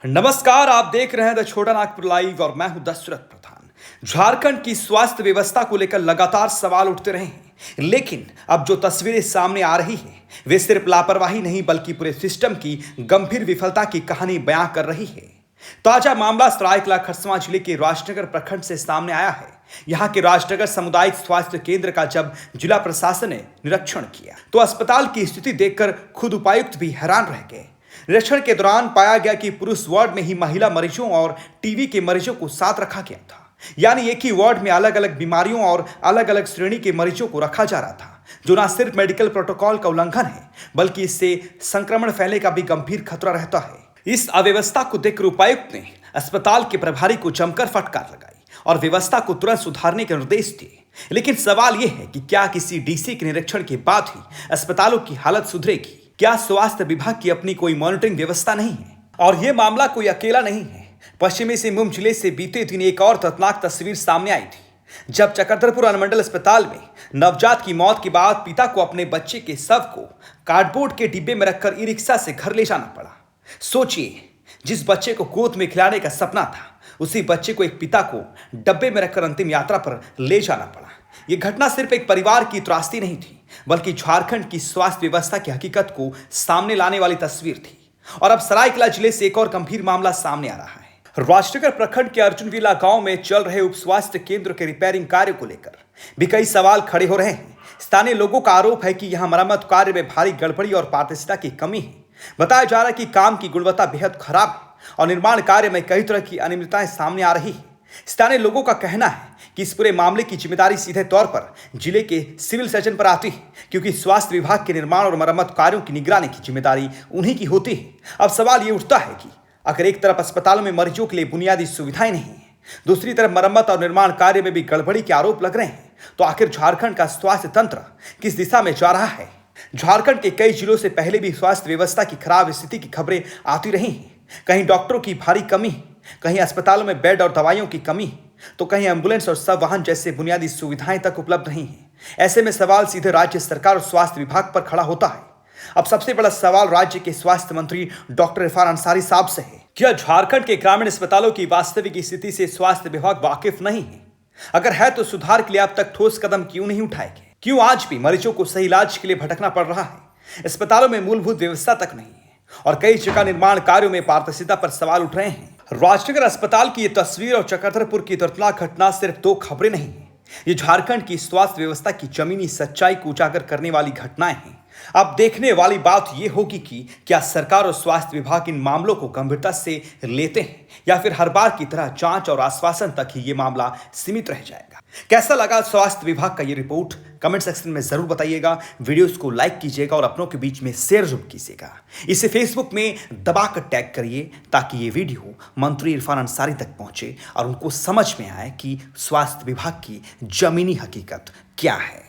नमस्कार, आप देख रहे हैं द छोटा नागपुर लाइव और मैं हूं दशरथ प्रधान। झारखंड की स्वास्थ्य व्यवस्था को लेकर लगातार सवाल उठते रहे हैं, लेकिन अब जो तस्वीरें सामने आ रही हैं वे सिर्फ लापरवाही नहीं बल्कि पूरे सिस्टम की गंभीर विफलता की कहानी बयां कर रही है। ताजा मामला सरायकेला खरसावां जिले के राजनगर प्रखंड से सामने आया है। यहां के राजनगर सामुदायिक स्वास्थ्य केंद्र का जब जिला प्रशासन ने निरीक्षण किया तो अस्पताल की स्थिति देखकर खुद उपायुक्त भी हैरान रह गए। निरीक्षण के दौरान पाया गया कि पुरुष वार्ड में ही महिला मरीजों और टीबी के मरीजों को साथ रखा गया था, यानी एक ही वार्ड में अलग अलग बीमारियों और अलग अलग श्रेणी के मरीजों को रखा जा रहा था, जो न सिर्फ मेडिकल प्रोटोकॉल का उल्लंघन है बल्कि इससे संक्रमण फैलने का भी गंभीर खतरा रहता है। इस अव्यवस्था को देखकर उपायुक्त ने अस्पताल के प्रभारी को जमकर फटकार लगाई और व्यवस्था को तुरंत सुधारने के निर्देश दिए। लेकिन सवाल यह है कि क्या किसी डीसी के निरीक्षण के बाद ही अस्पतालों की हालत सुधरेगी? क्या स्वास्थ्य विभाग की अपनी कोई मॉनिटरिंग व्यवस्था नहीं है? और यह मामला कोई अकेला नहीं है। पश्चिमी सिंहभूम जिले से बीते दिन एक और दर्दनाक तस्वीर सामने आई थी, जब चक्रधरपुर अनुमंडल अस्पताल में नवजात की मौत के बाद पिता को अपने बच्चे के शव को कार्डबोर्ड के डिब्बे में रखकर ई रिक्शा से घर ले जाना पड़ा। सोचिए, जिस बच्चे को गोद में खिलाने का सपना था, उसी बच्चे को एक पिता को डब्बे में रखकर अंतिम यात्रा पर ले जाना पड़ा। यह घटना सिर्फ एक परिवार की त्रासदी नहीं थी बल्कि झारखंड की स्वास्थ्य व्यवस्था की हकीकत को सामने लाने वाली तस्वीर थी। और अब सरायकेला जिले से एक और गंभीर मामला सामने आ रहा है। राजनगर प्रखंड के अर्जुनविला गांव में चल रहे उप स्वास्थ्य केंद्र के रिपेयरिंग कार्य को लेकर भी कई सवाल खड़े हो रहे हैं। स्थानीय लोगों का आरोप है कि यहां मरम्मत कार्य में भारी गड़बड़ी और पारदर्शिता की कमी है। बताया जा रहा है कि काम की गुणवत्ता बेहद खराब है और निर्माण कार्य में कई तरह की अनियमितताएं सामने आ रही है। स्थानीय लोगों का कहना है कि इस पूरे मामले की जिम्मेदारी सीधे तौर पर जिले के सिविल सर्जन पर आती है, क्योंकि स्वास्थ्य विभाग के निर्माण और मरम्मत कार्यों की निगरानी की जिम्मेदारी उन्हीं की होती है। अब सवाल ये उठता है कि अगर एक तरफ अस्पतालों में मरीजों के लिए बुनियादी सुविधाएं नहीं है, दूसरी तरफ मरम्मत और निर्माण कार्य में भी गड़बड़ी के आरोप लग रहे हैं, तो आखिर झारखंड का स्वास्थ्य तंत्र किस दिशा में जा रहा है? झारखंड के कई जिलों से पहले भी स्वास्थ्य व्यवस्था की खराब स्थिति की खबरें आती रही हैं। कहीं डॉक्टरों की भारी कमी, कहीं अस्पतालों में बेड और दवाइयों की कमी, तो कहीं एम्बुलेंस और सब वाहन जैसे बुनियादी सुविधाएं तक उपलब्ध नहीं है। ऐसे में सवाल सीधे राज्य सरकार और स्वास्थ्य विभाग पर खड़ा होता है। अब सबसे बड़ा सवाल राज्य के स्वास्थ्य मंत्री डॉक्टर इरफान अंसारी साहब से है। क्या झारखंड के ग्रामीण अस्पतालों की वास्तविक स्थिति से स्वास्थ्य विभाग वाकिफ नहीं है? अगर है तो सुधार के लिए अब तक ठोस कदम क्यों नहीं उठाए गए? क्यों आज भी मरीजों को सही इलाज के लिए भटकना पड़ रहा है? अस्पतालों में मूलभूत व्यवस्था तक नहीं है और कई जगह निर्माण कार्यों में पारदर्शिता पर सवाल उठ रहे हैं। राजनगर अस्पताल की यह तस्वीर और चक्रधरपुर की दर्दनाक घटना सिर्फ दो खबरें नहीं है, ये झारखंड की स्वास्थ्य व्यवस्था की जमीनी सच्चाई को उजागर करने वाली घटनाएं हैं। अब देखने वाली बात यह होगी कि क्या सरकार और स्वास्थ्य विभाग इन मामलों को गंभीरता से लेते हैं या फिर हर बार की तरह जांच और आश्वासन तक ही ये मामला सीमित रह जाएगा। कैसा लगा स्वास्थ्य विभाग का ये रिपोर्ट? कमेंट सेक्शन में जरूर बताइएगा। वीडियोस को लाइक कीजिएगा और अपनों के बीच में शेयर जरूर कीजिएगा। इसे फेसबुक में दबाकर टैग करिए ताकि ये वीडियो मंत्री इरफान अंसारी तक पहुंचे और उनको समझ में आए कि स्वास्थ्य विभाग की जमीनी हकीकत क्या है।